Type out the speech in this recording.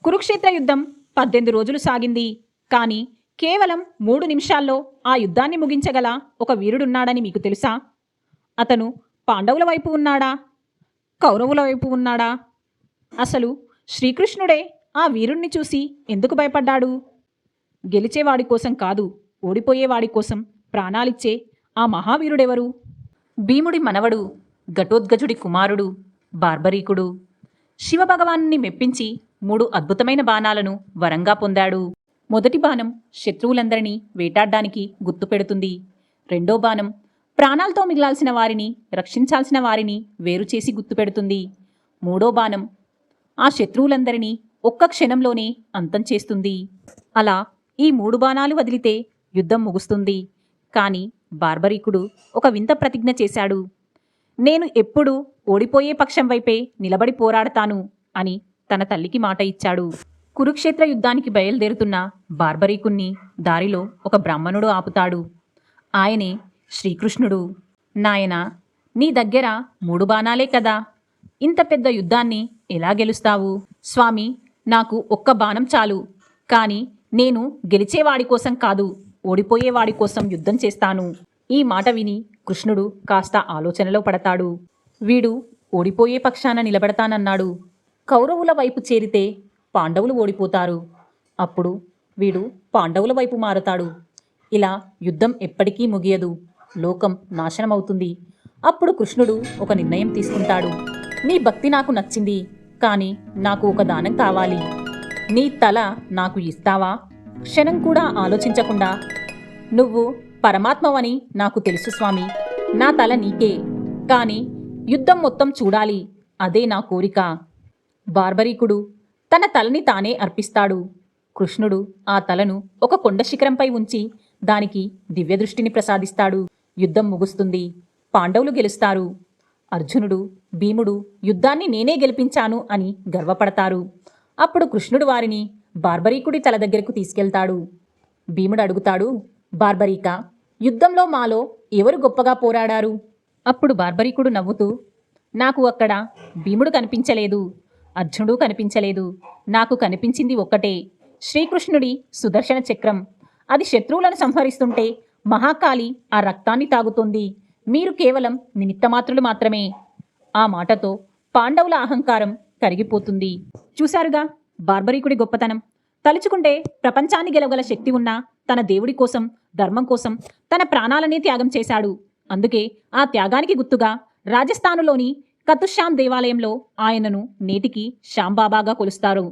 కురుక్షేత్ర యుద్ధం 18 రోజులు సాగింది. కానీ కేవలం 3 నిమిషాల్లో ఆ యుద్ధాన్ని ముగించగల ఒక వీరుడున్నాడని మీకు తెలుసా? అతను పాండవుల వైపు ఉన్నాడా? కౌరవుల వైపు ఉన్నాడా? అసలు శ్రీకృష్ణుడే ఆ వీరుణ్ణి చూసి ఎందుకు భయపడ్డాడు? గెలిచేవాడి కోసం కాదు, ఓడిపోయేవాడి కోసం ప్రాణాలిచ్చే ఆ మహావీరుడెవరు? భీముడి మనవడు, ఘటోత్కచుడి కుమారుడు, బార్బరీకుడు. శివభగవానుని మెప్పించి 3 అద్భుతమైన బాణాలను వరంగా పొందాడు. మొదటి బాణం శత్రువులందరినీ వేటాడ్డానికి గుర్తుపెడుతుంది. రెండో బాణం ప్రాణాలతో మిగిలాల్సిన వారిని, రక్షించాల్సిన వారిని వేరుచేసి గుర్తుపెడుతుంది. మూడో బాణం ఆ శత్రువులందరినీ ఒక్క క్షణంలోనే అంతం చేస్తుంది. అలా ఈ 3 బాణాలు వదిలితే యుద్ధం ముగుస్తుంది. కానీ బార్బరీకుడు ఒక వింత ప్రతిజ్ఞ చేశాడు. నేను ఎప్పుడూ ఓడిపోయే పక్షం వైపే నిలబడి పోరాడతాను అని తన తల్లికి మాట ఇచ్చాడు. కురుక్షేత్ర యుద్ధానికి బయలుదేరుతున్న బార్బరీకుణ్ణి దారిలో ఒక బ్రాహ్మణుడు ఆపుతాడు. ఆయనే శ్రీకృష్ణుడు. నాయనా, నీ దగ్గర 3 బాణాలే కదా, ఇంత పెద్ద యుద్ధాన్ని ఎలా గెలుస్తావు? స్వామి, నాకు ఒక్క బాణం చాలు. కానీ నేను గెలిచేవాడి కోసం కాదు, ఓడిపోయేవాడి కోసం యుద్ధం చేస్తాను. ఈ మాట విని కృష్ణుడు కాస్త ఆలోచనలో పడతాడు. వీడు ఓడిపోయే పక్షాన నిలబడతానన్నాడు. కౌరవుల వైపు చేరితే పాండవులు ఓడిపోతారు. అప్పుడు వీడు పాండవుల వైపు మారతాడు. ఇలా యుద్ధం ఎప్పటికీ ముగియదు, లోకం నాశనమవుతుంది. అప్పుడు కృష్ణుడు ఒక నిర్ణయం తీసుకుంటాడు. నీ భక్తి నాకు నచ్చింది, కానీ నాకు ఒక దానం కావాలి. నీ తల నాకు ఇస్తావా? క్షణం కూడా ఆలోచించకుండా, నువ్వు పరమాత్మవని నాకు తెలుసు స్వామి, నా తల నీకే. కానీ యుద్ధం మొత్తం చూడాలి, అదే నా కోరిక. బార్బరీకుడు తన తలని తానే అర్పిస్తాడు. కృష్ణుడు ఆ తలను ఒక కొండ శిఖరంపై ఉంచి దానికి దివ్యదృష్టిని ప్రసాదిస్తాడు. యుద్ధం ముగుస్తుంది. పాండవులు గెలుస్తారు. అర్జునుడు, భీముడు యుద్ధాన్ని నేనే గెలిపించాను అని గర్వపడతారు. అప్పుడు కృష్ణుడు వారిని బార్బరీకుడి తల దగ్గరకు తీసుకెళ్తాడు. భీముడు అడుగుతాడు, బార్బరీకా, యుద్ధంలో మాలో ఎవరు గొప్పగా పోరాడారు? అప్పుడు బార్బరీకుడు నవ్వుతూ, నాకు అక్కడ భీముడు కనిపించలేదు, అర్జునుడు కనిపించలేదు. నాకు కనిపించింది ఒక్కటే, శ్రీకృష్ణుడి సుదర్శన చక్రం. అది శత్రువులను సంహరిస్తుంటే మహాకాళి ఆ రక్తాన్ని తాగుతోంది. మీరు కేవలం నిమిత్తమాత్రులు మాత్రమే. ఆ మాటతో పాండవుల అహంకారం కరిగిపోతుంది. చూశారుగా బార్బరీకుడి గొప్పతనం. తలుచుకుంటే ప్రపంచాన్ని గెలవగల శక్తి ఉన్న తన దేవుడి కోసం, ధర్మం కోసం తన ప్రాణాలనే త్యాగం చేశాడు. అందుకే ఆ త్యాగానికి గుర్తుగా రాజస్థానులోని ఖతుశ్యామ్ దేవాలయంలో ఆయనను నేటికి శ్యాంబాబాగా కొలుస్తారు.